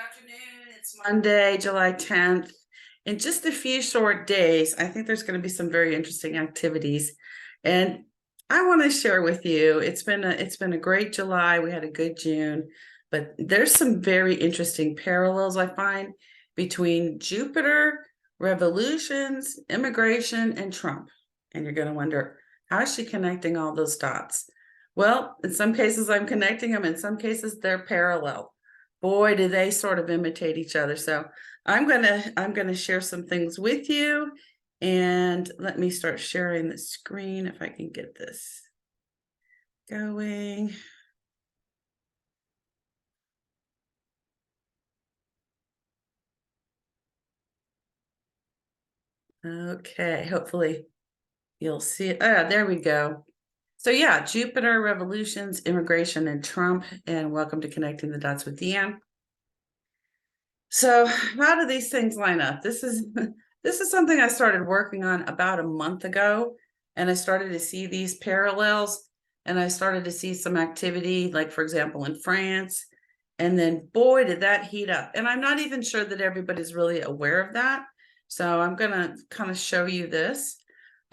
Afternoon. It's Monday, July 10th. In just a few short days, I think there's going to be some very interesting activities. And I want to share with you, it's been a great July. We had a good June, but there's some very interesting parallels I find between Jupiter, revolutions, immigration, and Trump. And you're going to wonder, how is she connecting all those dots? Well, in some cases I'm connecting them, in some cases they're parallel. Boy, do they sort of imitate each other. So I'm gonna share some things with you, and let me start sharing the screen if I can get this going. Okay, hopefully you'll see it. Ah, there we go. So yeah, Jupiter, revolutions, immigration, and Trump, and welcome to Connecting the Dots with DeeAnn. So how do these things line up? This is this is something I started working on about a month ago, and I started to see these parallels, and I started to see some activity, like for example in France, and then boy did that heat up. And I'm not even sure that everybody's really aware of that. So I'm gonna kind of show you this.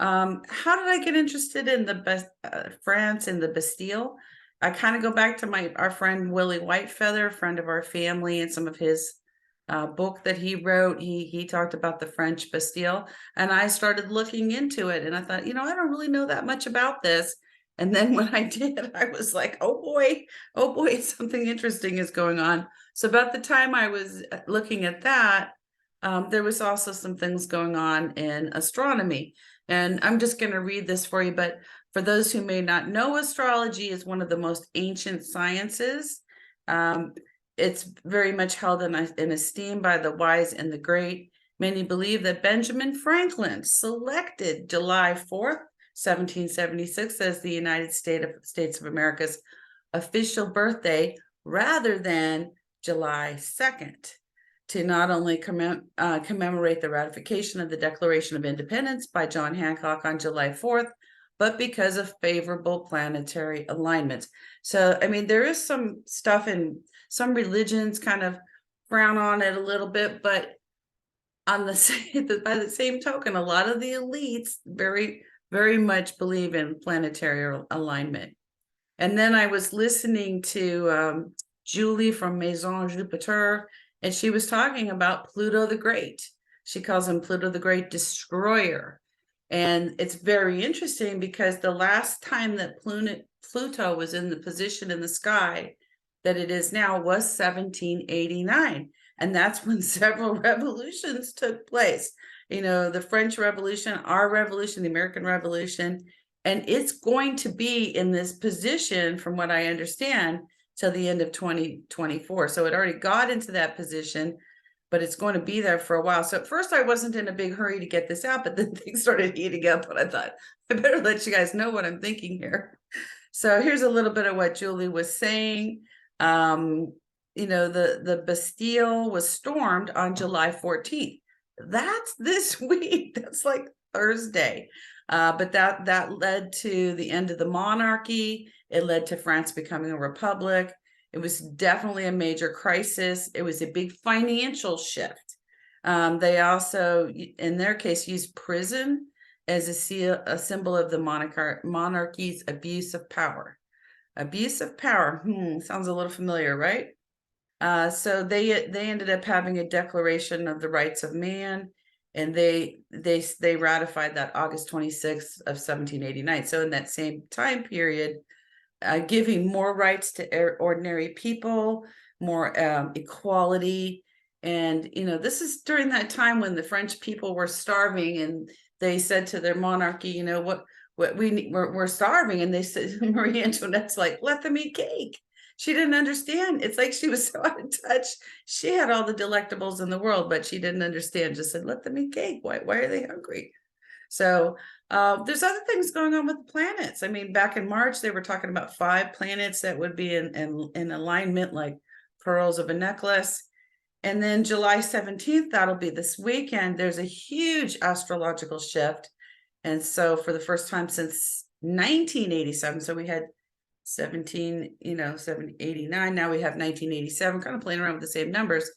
How did I get interested in France and the Bastille? I kind of go back to our friend Willie Whitefeather, a friend of our family, and some of his book that he wrote. He talked about the French Bastille, and I started looking into it, and I thought, I don't really know that much about this. And then when I did, I was like, oh boy, something interesting is going on. So about the time I was looking at that, there was also some things going on in astronomy. And I'm just going to read this for you. But for those who may not know, astrology is one of the most ancient sciences. It's very much held in esteem by the wise and the great. Many believe that Benjamin Franklin selected July 4th, 1776 as the United States of America's official birthday rather than July 2nd to not only commemorate the ratification of the Declaration of Independence by John Hancock on July 4th, but because of favorable planetary alignments. So, I mean, there is some stuff in some religions kind of frown on it a little bit, but on the by the same token, a lot of the elites very, very much believe in planetary alignment. And then I was listening to Julie from Maison Jupiter, and she was talking about Pluto the Great. She calls him Pluto the Great Destroyer. And it's very interesting because the last time that Pluto was in the position in the sky that it is now was 1789. And that's when several revolutions took place. The French Revolution, our revolution, the American Revolution, and it's going to be in this position, from what I understand, till the end of 2024. So it already got into that position, but it's going to be there for a while. So at first I wasn't in a big hurry to get this out, but then things started heating up, and I thought, I better let you guys know what I'm thinking here. So here's a little bit of what Julie was saying. The Bastille was stormed on July 14th. That's this week. That's like Thursday. But that led to the end of the monarchy. It led to France becoming a republic. It was definitely a major crisis. It was a big financial shift. They also, in their case, used prison as a symbol of the monarchy's abuse of power. Abuse of power, sounds a little familiar, right? So they ended up having a Declaration of the Rights of Man, and they ratified that August 26th of 1789. So in that same time period, giving more rights to ordinary people, more equality. And, this is during that time when the French people were starving, and they said to their monarchy, we're starving. And they said, Marie Antoinette's like, let them eat cake. She didn't understand. It's like she was so out of touch. She had all the delectables in the world, but she didn't understand. Just said, let them eat cake. Why are they hungry? So there's other things going on with the planets. I mean, back in March, they were talking about 5 planets that would be in alignment, like pearls of a necklace. And then July 17th, that'll be this weekend. There's a huge astrological shift. And so for the first time since 1987, so we had 1789. Now we have 1987, kind of playing around with the same numbers.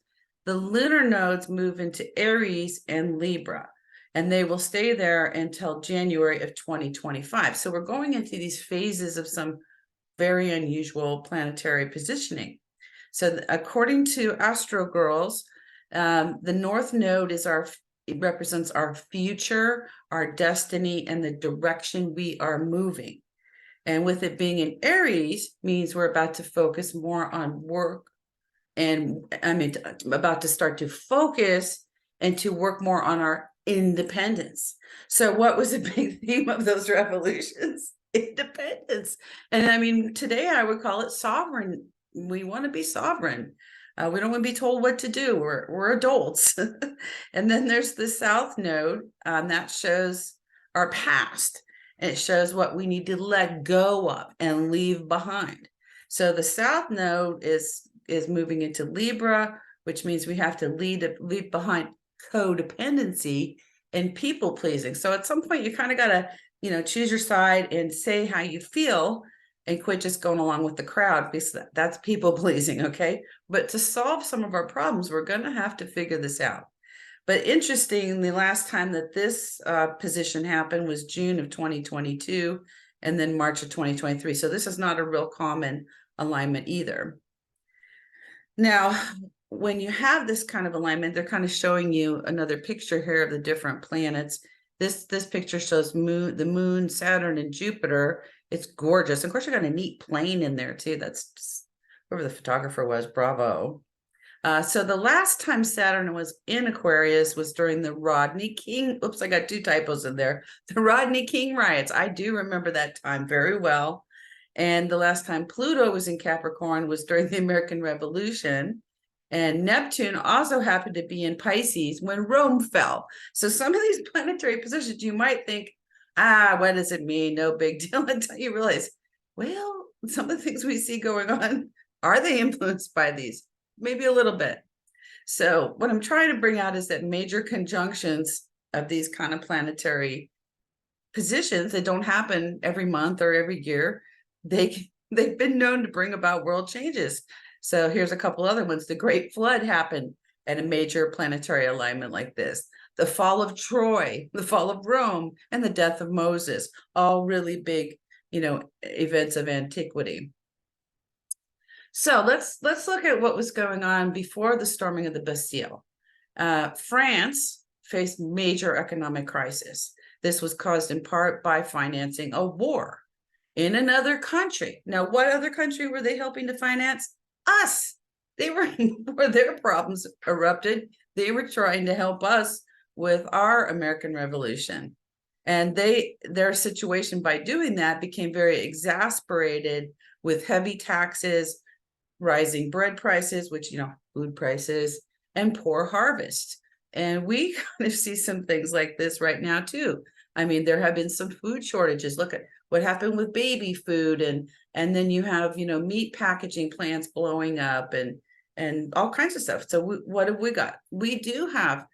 The lunar nodes move into Aries and Libra, and they will stay there until January of 2025. So we're going into these phases of some very unusual planetary positioning. So according to Astro Girls, the North Node it represents our future, our destiny, and the direction we are moving. And with it being in Aries means we're about to focus more on work, and about to start to focus and to work more on our independence. So what was a big theme of those revolutions? Independence. And today I would call it sovereign. We want to be sovereign. We don't want to be told what to do. We're adults. And then there's the South Node that shows our past. And it shows what we need to let go of and leave behind. So the South Node is moving into Libra, which means we have to leave behind codependency and people pleasing. So at some point you kind of got to, choose your side and say how you feel and quit just going along with the crowd, because that's people pleasing. Okay. But to solve some of our problems, we're going to have to figure this out. But interesting, the last time that this position happened was June of 2022 and then March of 2023. So this is not a real common alignment either. Now, when you have this kind of alignment, they're kind of showing you another picture here of the different planets. This picture shows the moon, Saturn, and Jupiter. It's gorgeous. Of course, you got a neat plane in there too. That's just, whoever the photographer was, bravo. So the last time Saturn was in Aquarius was during the Rodney King. Oops, I got two typos in there. The Rodney King riots. I do remember that time very well. And the last time Pluto was in Capricorn was during the American Revolution. And Neptune also happened to be in Pisces when Rome fell. So some of these planetary positions, you might think, what does it mean? No big deal, until you realize, well, some of the things we see going on, are they influenced by these? Maybe a little bit. So what I'm trying to bring out is that major conjunctions of these kind of planetary positions that don't happen every month or every year, they've been known to bring about world changes. So here's a couple other ones. The Great Flood happened at a major planetary alignment like this. The fall of Troy, the fall of Rome, and the death of Moses, all really big, events of antiquity. So let's look at what was going on before the storming of the Bastille. France faced major economic crisis. This was caused in part by financing a war in another country. Now, what other country were they helping to finance? Us. They were, where their problems erupted, they were trying to help us with our American Revolution. And their situation by doing that became very exasperated with heavy taxes, rising bread prices, which, food prices, and poor harvest. And we kind of see some things like this right now too. There have been some food shortages. Look at what happened with baby food, and then you have, meat packaging plants blowing up and all kinds of stuff. So what have we got? We do have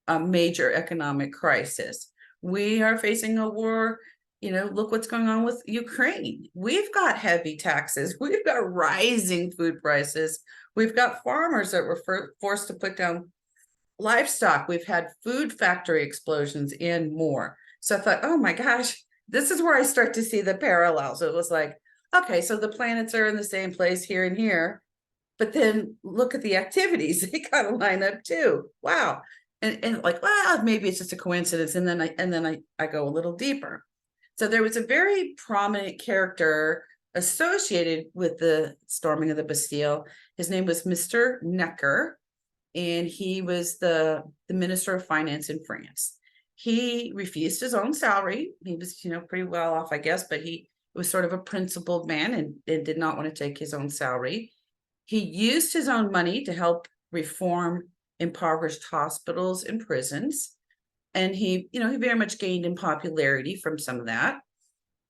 a major economic crisis. We are facing a war. Look what's going on with Ukraine. We've got heavy taxes. We've got rising food prices. We've got farmers that were forced to put down livestock. We've had food factory explosions and more. So I thought, oh my gosh, this is where I start to see the parallels. It was like, okay, so the planets are in the same place here and here, but then look at the activities. They kind of line up too. Wow. And like, well, maybe it's just a coincidence. And then I go a little deeper. So there was a very prominent character associated with the storming of the Bastille. His name was Mr. Necker, and he was the Minister of Finance in France. He refused his own salary. He was, pretty well off, I guess, but he was sort of a principled man and did not want to take his own salary. He used his own money to help reform impoverished hospitals and prisons. And he very much gained in popularity from some of that.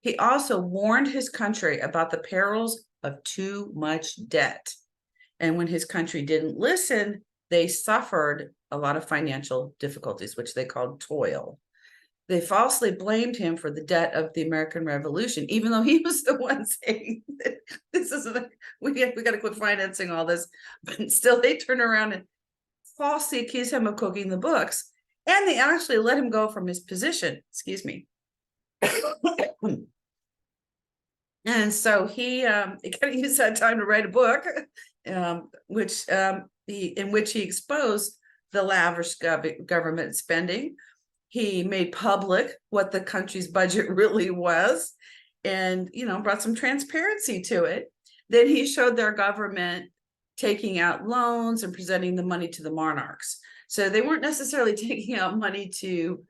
He also warned his country about the perils of too much debt. And when his country didn't listen, they suffered a lot of financial difficulties, which they called toil. They falsely blamed him for the debt of the American Revolution, even though he was the one saying that this isn't, we got to quit financing all this. But still, they turn around and falsely accuse him of cooking the books. And they actually let him go from his position. Excuse me. And so he kind of used that time to write a book, in which he exposed the lavish government spending. He made public what the country's budget really was, and brought some transparency to it. Then he showed their government taking out loans and presenting the money to the monarchs. So they weren't necessarily taking out money to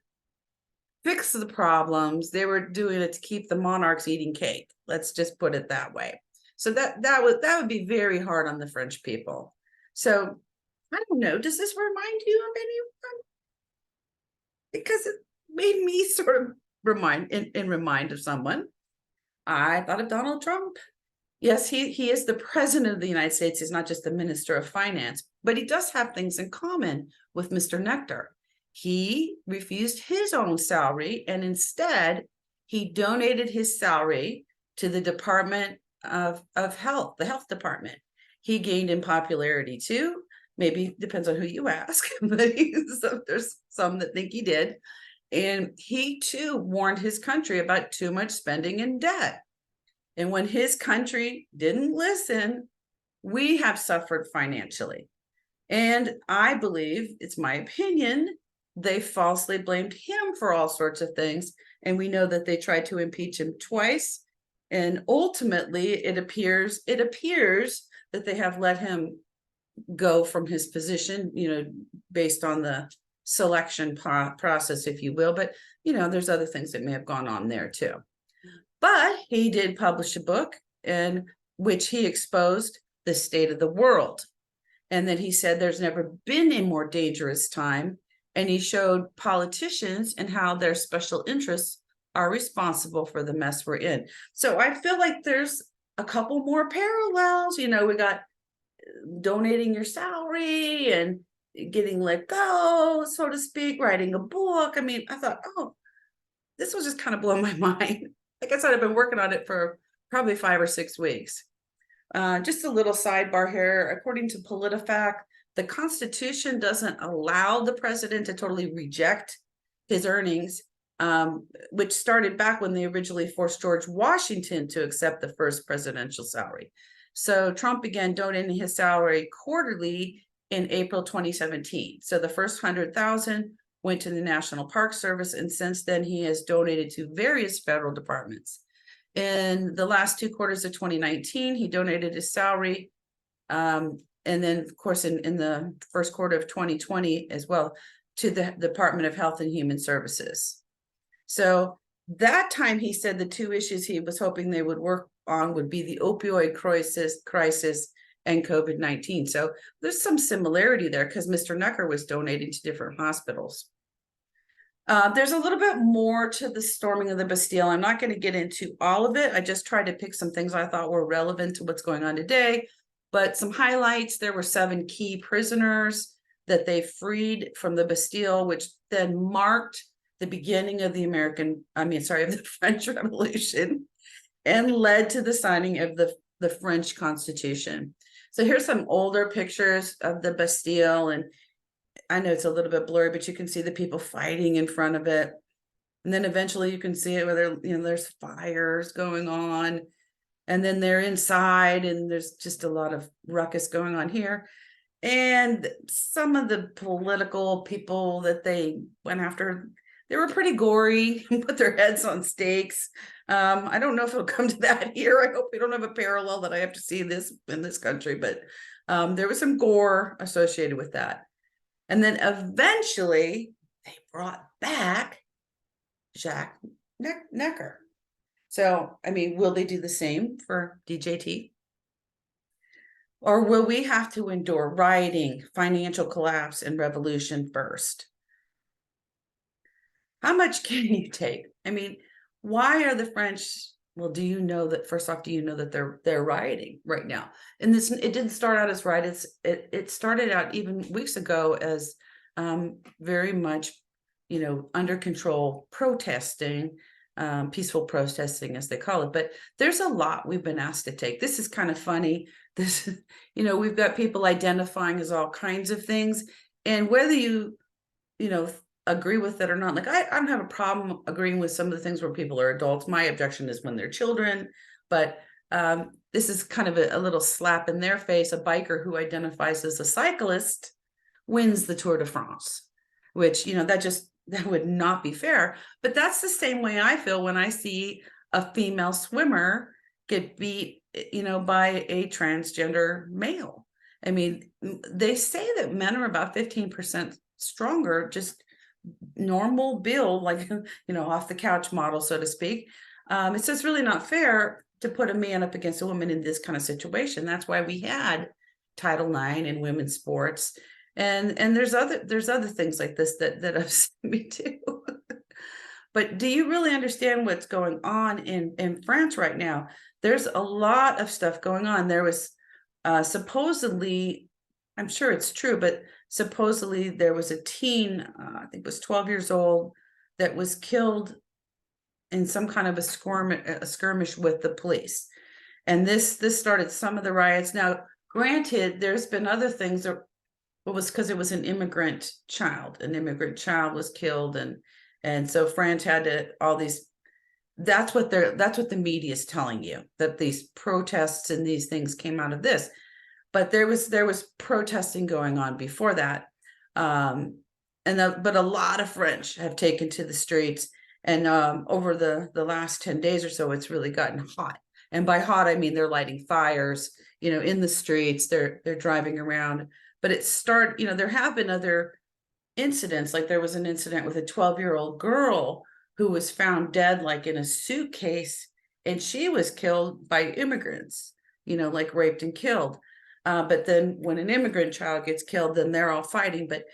fix the problems. They were doing it to keep the monarchs eating cake. Let's just put it that way. So that would be very hard on the French people. So I don't know. Does this remind you of anyone? Because it made me sort of remind of someone. I thought of Donald Trump. Yes, he is the president of the United States. He's not just the minister of finance, but he does have things in common with Mr. Nectar. He refused his own salary, and instead he donated his salary to the Department of Health, the health department. He gained in popularity too. Maybe depends on who you ask, but there's some that think he did. And he too warned his country about too much spending and debt. And when his country didn't listen, we have suffered financially. And I believe, it's my opinion, they falsely blamed him for all sorts of things. And we know that they tried to impeach him twice. And ultimately, it appears that they have let him go from his position, based on the selection process, if you will. But, there's other things that may have gone on there too. But he did publish a book in which he exposed the state of the world. And then he said there's never been a more dangerous time. And he showed politicians and how their special interests are responsible for the mess we're in. So I feel like there's a couple more parallels. We got donating your salary and getting let go, so to speak, writing a book. I mean, I thought, oh, this was just kind of blowing my mind. Like I said, I've been working on it for probably 5 or 6 weeks. Just a little sidebar here. According to PolitiFact, the Constitution doesn't allow the president to totally reject his earnings, which started back when they originally forced George Washington to accept the first presidential salary. So Trump began donating his salary quarterly in April 2017. So the first 100,000 went to the National Park Service, and since then he has donated to various federal departments. In the last 2 quarters of 2019, he donated his salary, and then, of course, in the first quarter of 2020 as well, to the Department of Health and Human Services. So that time he said the 2 issues he was hoping they would work on would be the opioid crisis and COVID-19. So there's some similarity there because Mr. Necker was donating to different hospitals. There's a little bit more to the storming of the Bastille. I'm not going to get into all of it. I just tried to pick some things I thought were relevant to what's going on today. But some highlights: there were 7 key prisoners that they freed from the Bastille, which then marked the beginning of the French Revolution and led to the signing of the French Constitution. So here's some older pictures of the Bastille, and I know it's a little bit blurry, but you can see the people fighting in front of it. And then eventually you can see it where there's fires going on, and then they're inside and there's just a lot of ruckus going on here. And some of the political people that they went after, they were pretty gory and put their heads on stakes. I don't know if it'll come to that here. I hope we don't have a parallel that I have to see this in this country, but there was some gore associated with that. And then eventually they brought back Jacques Necker. So, will they do the same for DJT? Or will we have to endure rioting, financial collapse, and revolution first? How much can you take? Why are the French? Well, do you know that? First off, do you know that they're rioting right now? And it didn't start out as riots. It started out even weeks ago as very much under control protesting, peaceful protesting, as they call it. But there's a lot we've been asked to take. This is kind of funny. This, we've got people identifying as all kinds of things. And whether you agree with it or not, like I don't have a problem agreeing with some of the things where people are adults. My objection is when they're children. But this is kind of a little slap in their face. A biker who identifies as a cyclist wins the Tour de France, which, that would not be fair. But that's the same way I feel when I see a female swimmer get beat, by a transgender male. I mean, they say that men are about 15% stronger, just normal build, like, off the couch model, so to speak. It's just really not fair to put a man up against a woman in this kind of situation. That's why we had Title IX in women's sports. And there's other things like this that upset me too. But do you really understand what's going on in France right now? There's a lot of stuff going on. There was supposedly, I'm sure it's true, but supposedly there was a teen, I think it was 12 years old, that was killed in some kind of a skirmish with the police. And this started some of the riots. Now, granted, there's been other things that was because it was an immigrant child. An immigrant child was killed, and so France had to all these. That's what the media is telling you, that these protests and these things came out of this. But there was protesting going on before that, but a lot of French have taken to the streets, and over the last 10 days or so, it's really gotten hot. And by hot, I mean they're lighting fires, in the streets. They're driving around. But there have been other incidents. Like there was an incident with a 12-year-old girl who was found dead, like in a suitcase, and she was killed by immigrants, like raped and killed. But then when an immigrant child gets killed, then they're all fighting. But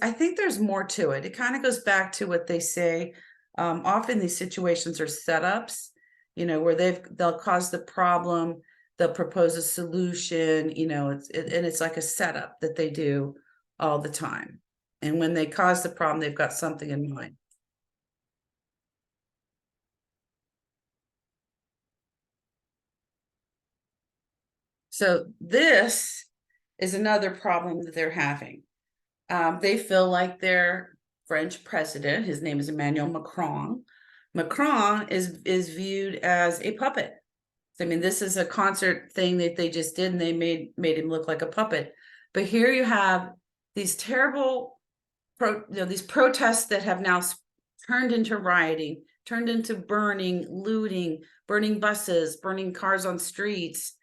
I think there's more to it. It kind of goes back to what they say. Often these situations are setups, where they'll cause the problem, they'll propose a solution, and it's like a setup that they do all the time. And when they cause the problem, they've got something in mind. So this is another problem that they're having. They feel like their French president, his name is Emmanuel Macron. Macron is viewed as a puppet. I mean, this is a concert thing that they just did, and they made him look like a puppet. But here you have these terrible, these protests that have now turned into rioting, turned into burning, looting, burning buses, burning cars on streets.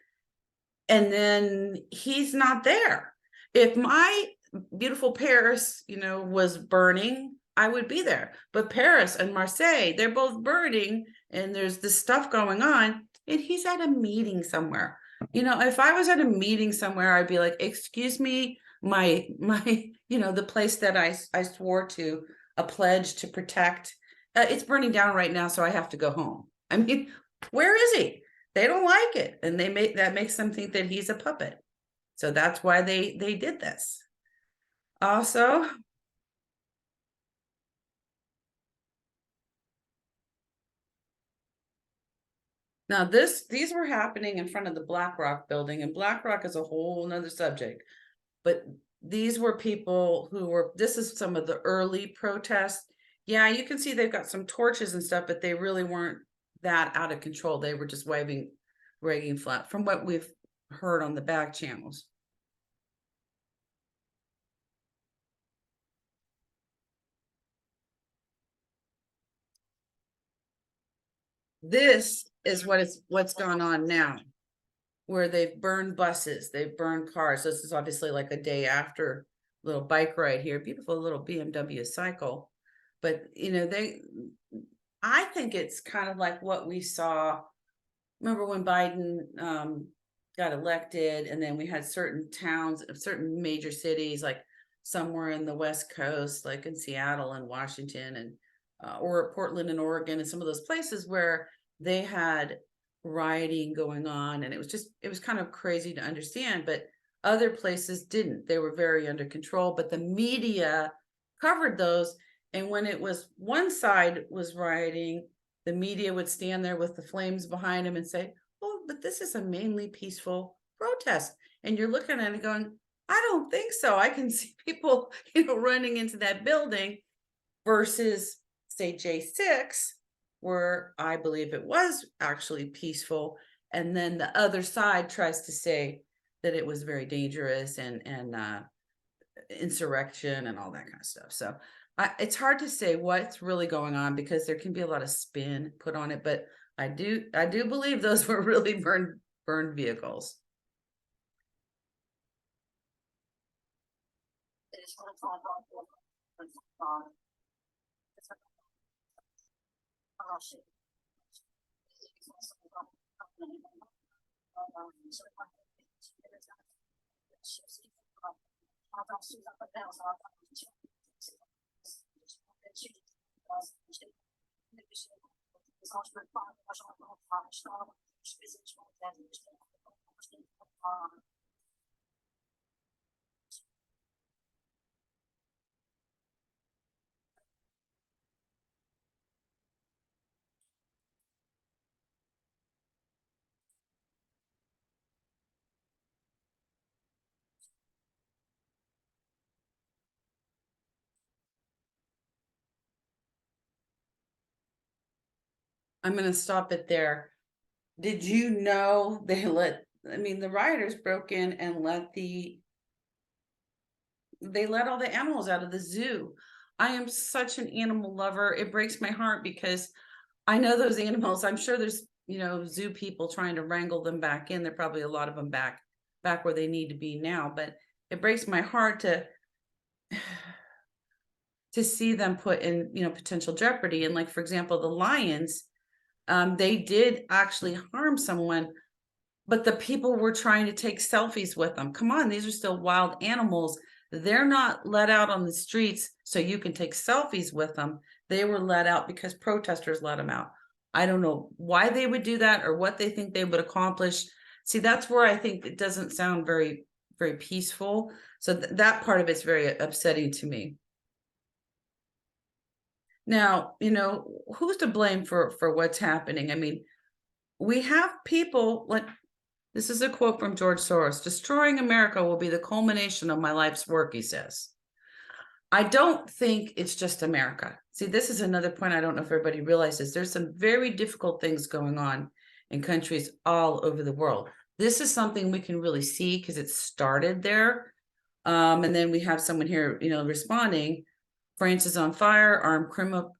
And then he's not there. If my beautiful Paris, was burning, I would be there. But Paris and Marseille, they're both burning, and there's this stuff going on, and he's at a meeting somewhere. If I was at a meeting somewhere, I'd be like, excuse me, my the place that I swore to a pledge to protect, it's burning down right now, so I have to go home. I mean, where is he? They don't like it, and that makes them think that he's a puppet. So that's why they did this. Also, now these were happening in front of the BlackRock building, and BlackRock is a whole nother subject. But these were people this is some of the early protests. Yeah, you can see they've got some torches and stuff, but they really weren't that out of control. They were just waving flag, from what we've heard on the back channels. This is what's gone on now, where they've burned buses, they've burned cars. This is obviously like a day after little bike ride here, beautiful little BMW cycle. But I think it's kind of like what we saw. Remember when Biden got elected, and then we had certain towns, certain major cities, like somewhere in the West Coast, like in Seattle and Washington, and or Portland and Oregon, and some of those places where they had rioting going on, and it was kind of crazy to understand. But other places didn't. They were very under control, but the media covered those, And when it was one side was rioting, the media would stand there with the flames behind them and say, "Oh, but this is a mainly peaceful protest." And you're looking at it going, "I don't think so. I can see people, running into that building," versus say J6, where I believe it was actually peaceful. And then the other side tries to say that it was very dangerous and insurrection and all that kind of stuff. So it's hard to say what's really going on because there can be a lot of spin put on it. But I do believe those were really burned vehicles. I'm going to stop it there. Did you know the rioters broke in and they let all the animals out of the zoo. I am such an animal lover. It breaks my heart because I know those animals. I'm sure there's, zoo people trying to wrangle them back in. There are probably a lot of them back where they need to be now, but it breaks my heart to see them put in, potential jeopardy. And like, for example, the lions, they did actually harm someone, but the people were trying to take selfies with them. Come on, these are still wild animals. They're not let out on the streets so you can take selfies with them. They were let out because protesters let them out. I don't know why they would do that or what they think they would accomplish. See, that's where I think it doesn't sound very, very peaceful. So that part of it's very upsetting to me. Now, who's to blame for what's happening? I mean, we have people like, this is a quote from George Soros: "Destroying America will be the culmination of my life's work," he says. I don't think it's just America. See, this is another point I don't know if everybody realizes. There's some very difficult things going on in countries all over the world. This is something we can really see because it started there. And then we have someone here, responding. France is on fire. Armed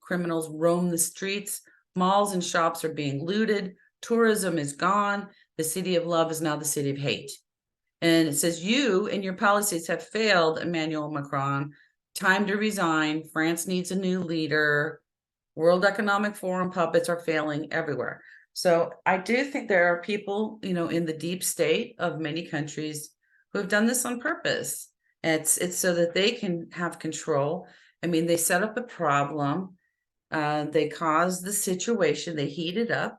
criminals roam the streets. Malls and shops are being looted. Tourism is gone. The city of love is now the city of hate. And it says, "You and your policies have failed, Emmanuel Macron. Time to resign. France needs a new leader. World Economic Forum puppets are failing everywhere." So I do think there are people, in the deep state of many countries who have done this on purpose. And it's so that they can have control. I mean, they set up a problem. They caused the situation. They heat it up.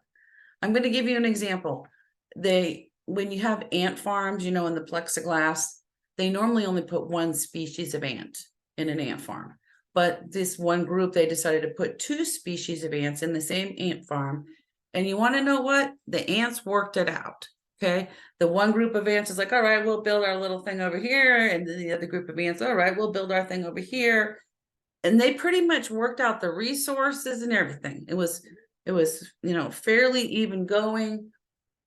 I'm going to give you an example. When you have ant farms, in the plexiglass, they normally only put one species of ant in an ant farm. But this one group, they decided to put two species of ants in the same ant farm. And you want to know what? The ants worked it out. Okay. The one group of ants is like, "All right, we'll build our little thing over here." And then the other group of ants, "All right, we'll build our thing over here." And they pretty much worked out the resources and everything. It was, fairly even going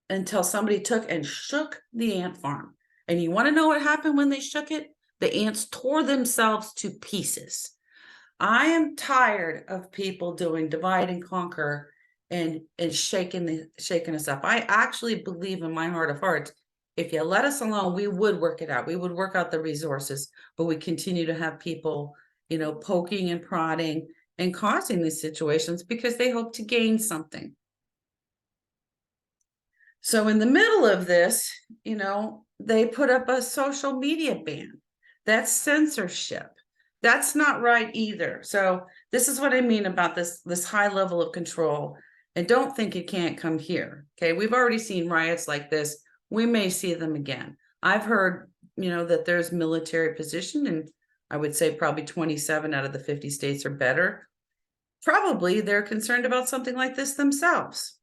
until somebody took and shook the ant farm. And you want to know what happened when they shook it? The ants tore themselves to pieces. I am tired of people doing divide and conquer and shaking us up. I actually believe in my heart of hearts, if you let us alone, we would work it out. We would work out the resources, but we continue to have people, poking and prodding and causing these situations because they hope to gain something. So in the middle of this, they put up a social media ban. That's censorship. That's not right either. So this is what I mean about this high level of control. And don't think it can't come here. Okay, we've already seen riots like this. We may see them again. I've heard, that there's military position in I would say probably 27 out of the 50 states are better. Probably they're concerned about something like this themselves.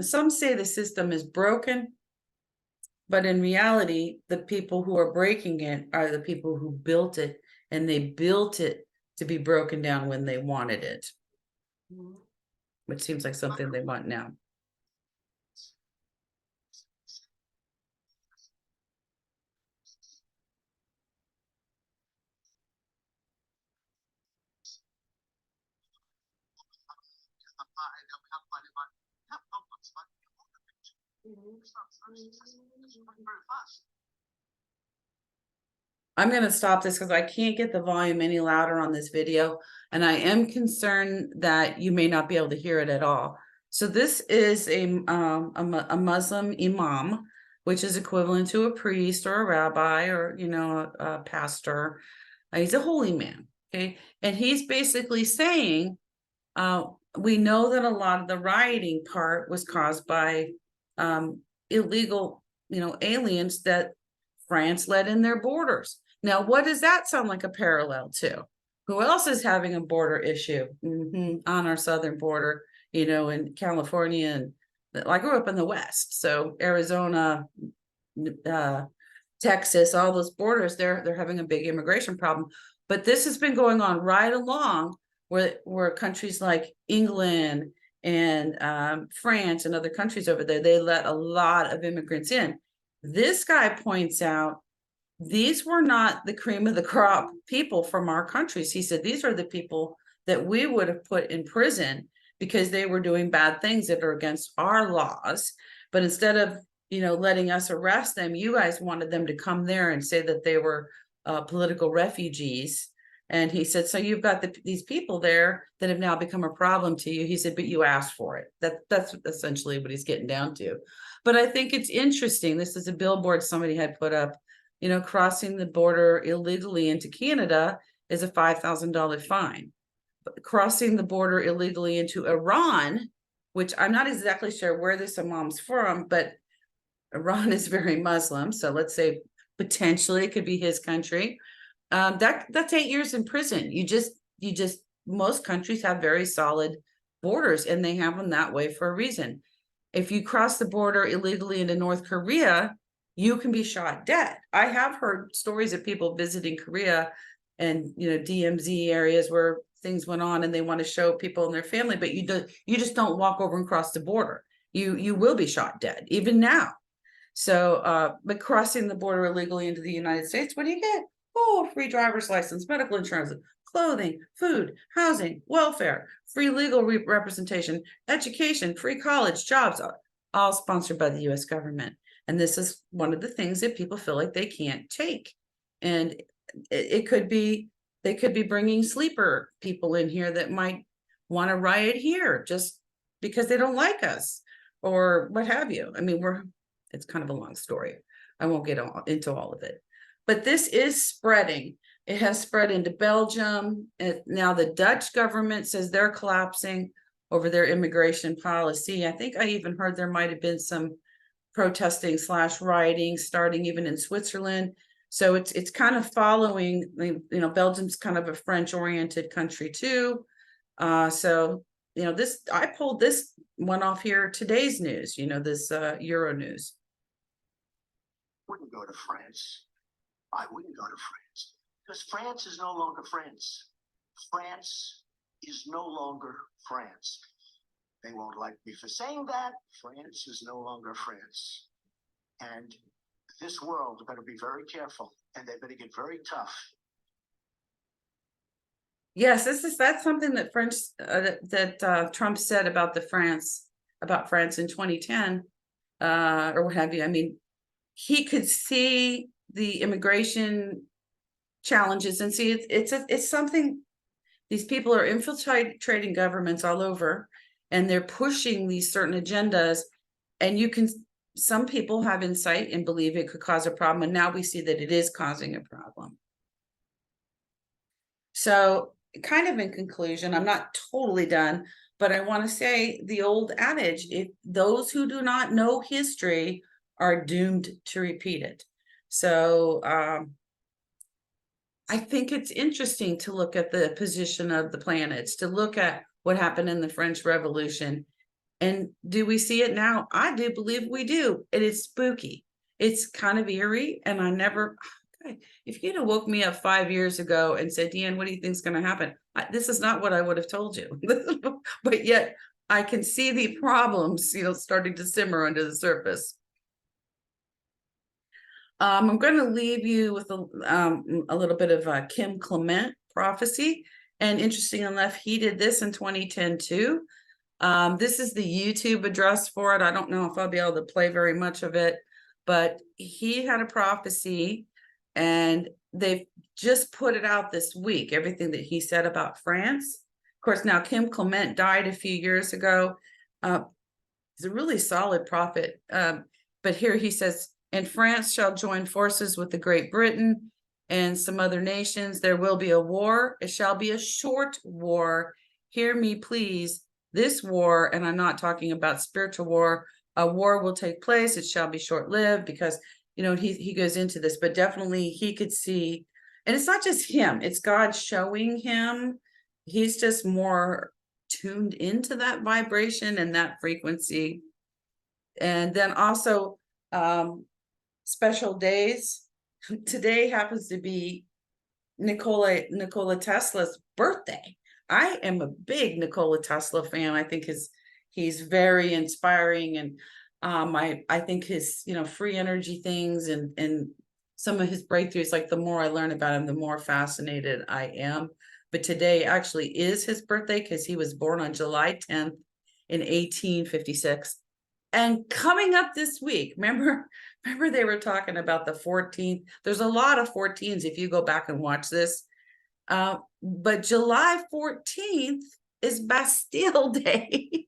Some say the system is broken, but in reality, the people who are breaking it are the people who built it, and they built it to be broken down when they wanted it, which seems like something they want now. I'm going to stop this because I can't get the volume any louder on this video, and I am concerned that you may not be able to hear it at all. So this is a Muslim imam, which is equivalent to a priest or a rabbi or, you know, a pastor. He's a holy man, okay? And he's basically saying, we know that a lot of the rioting part was caused by illegal, you know, aliens that France let in their borders. Now, what does that sound like a parallel to? Who else is having a border issue on our southern border, you know, in California? And I grew up in the West, so Arizona, Texas, all those borders, they're having a big immigration problem. But this has been going on right along where countries like England and France and other countries over there, they let a lot of immigrants in. This guy points out these were not the cream of the crop people from our countries. He said these are the people that we would have put in prison because they were doing bad things that are against our laws. But instead of, you know, letting us arrest them, you guys wanted them to come there and say that they were political refugees. And he said, so you've got these people there that have now become a problem to you. He said, but you asked for it. That's essentially what he's getting down to. But I think it's interesting. This is a billboard somebody had put up. You know, crossing the border illegally into Canada is a $5,000 fine. But crossing the border illegally into Iran, which I'm not exactly sure where this imam's from, but Iran is very Muslim. So let's say potentially it could be his country. That's 8 years in prison. You just most countries have very solid borders, and they have them that way for a reason. If you cross the border illegally into North Korea, you can be shot dead. I have heard stories of people visiting Korea and, you know, DMZ areas where things went on and they want to show people and their family, but you just don't walk over and cross the border. You will be shot dead even now. So, but crossing the border illegally into the United States, what do you get? Oh, free driver's license, medical insurance, clothing, food, housing, welfare, free legal representation, education, free college, jobs, all sponsored by the U.S. government. And this is one of the things that people feel like they can't take. And it could be, they could be bringing sleeper people in here that might want to riot here just because they don't like us or what have you. I mean, it's kind of a long story. I won't get into all of it. But this is spreading. It has spread into Belgium. And now the Dutch government says they're collapsing over their immigration policy. I think I even heard there might have been some protesting / rioting starting even in Switzerland. So it's kind of following, you know, Belgium's kind of a French oriented country too. So, you know, I pulled this one off here, today's news, you know, this Euro news. Wouldn't go to France. I wouldn't go to France because France is no longer France. France is no longer France. They won't like me for saying that. France is no longer France. And this world better be very careful, and they better get very tough. Yes, that's something that Trump said about France in 2010, or what have you. I mean, he could see the immigration challenges and see it's something. These people are infiltrating governments all over, and they're pushing these certain agendas, and some people have insight and believe it could cause a problem, and now we see that it is causing a problem. So kind of in conclusion, I'm not totally done, but I want to say the old adage, if those who do not know history are doomed to repeat it. So I think it's interesting to look at the position of the planets, to look at what happened in the French Revolution. And do we see it now? I do believe we do. It is spooky. It's kind of eerie. And I never, if you'd have woke me up 5 years ago and said, DeeAnn, what do you think is going to happen? This is not what I would have told you. But yet I can see the problems, starting to simmer under the surface. I'm going to leave you with a little bit of Kim Clement prophecy. And interesting enough, he did this in 2010 too. This is the YouTube address for it. I don't know if I'll be able to play very much of it, but he had a prophecy and they've just put it out this week, everything that he said about France. Of course, now Kim Clement died a few years ago. He's a really solid prophet. But here he says, and France shall join forces with the Great Britain and some other nations. There will be a war. It shall be a short war. Hear me, please. This war, and I'm not talking about spiritual war, a war will take place. It shall be short-lived, because, he goes into this, but definitely he could see, and it's not just him, it's God showing him. He's just more tuned into that vibration and that frequency. And then also, special days. Today happens to be Nikola Tesla's birthday. I am a big Nikola Tesla fan. I think he's very inspiring, and I think his free energy things and some of his breakthroughs, like the more I learn about him, the more fascinated I am. But today actually is his birthday, because he was born on July 10th in 1856. And coming up this week, remember they were talking about the 14th. There's a lot of 14s if you go back and watch this. But July 14th is Bastille Day,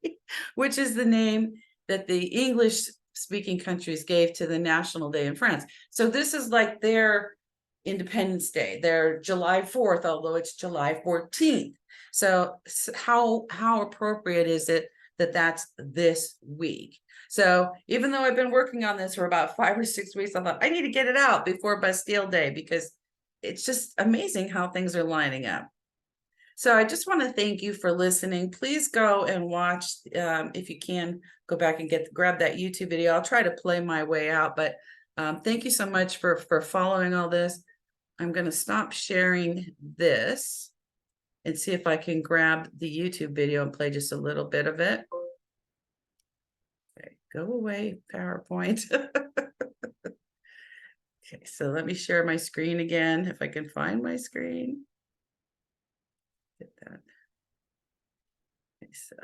which is the name that the English-speaking countries gave to the National Day in France. So this is like their Independence Day, their July 4th, although it's July 14th. So how appropriate is it that that's this week? So even though I've been working on this for about 5 or 6 weeks, I thought I need to get it out before Bastille Day, because it's just amazing how things are lining up. So I just want to thank you for listening. Please go and watch, if you can, go back and grab that YouTube video. I'll try to play my way out, but thank you so much for following all this. I'm going to stop sharing this and see if I can grab the YouTube video and play just a little bit of it. Okay, go away, PowerPoint. Okay, so let me share my screen again, if I can find my screen. Get that. Okay, so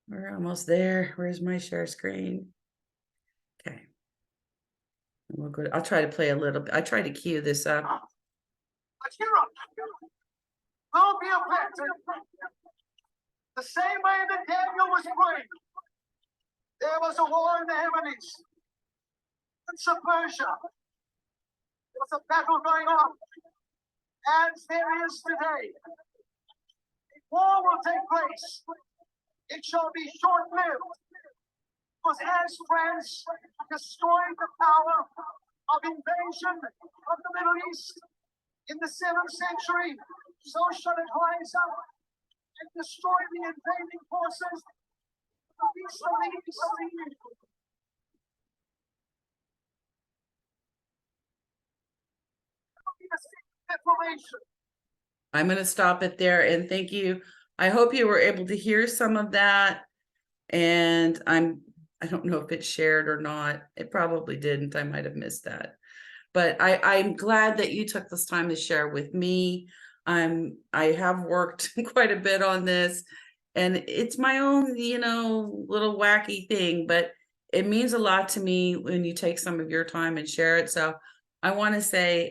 we're almost there. Where's my share screen? Okay. And we'll go. I'll try to play a little bit. I try to cue this up. But Europe will be affected the same way that Daniel was praying. There was a war in the heavens. Prince of Persia. There was a battle going on, and there is today. A war will take place. It shall be short-lived, because as France destroyed the power of invasion of the Middle East in the 7th century, so shall it rise up and destroy the invading forces of the East of the East. I'm going to stop it there, and thank you. I hope you were able to hear some of that, and I don't know if it shared or not. It probably didn't. I might have missed that, but I'm glad that you took this time to share with me. I have worked quite a bit on this, and it's my own, little wacky thing, but it means a lot to me when you take some of your time and share it. So I want to say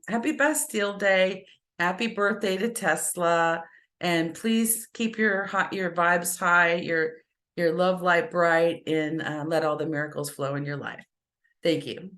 happy Bastille Day, happy birthday to Tesla, and please keep your vibes high, your love light bright, and let all the miracles flow in your life. Thank you.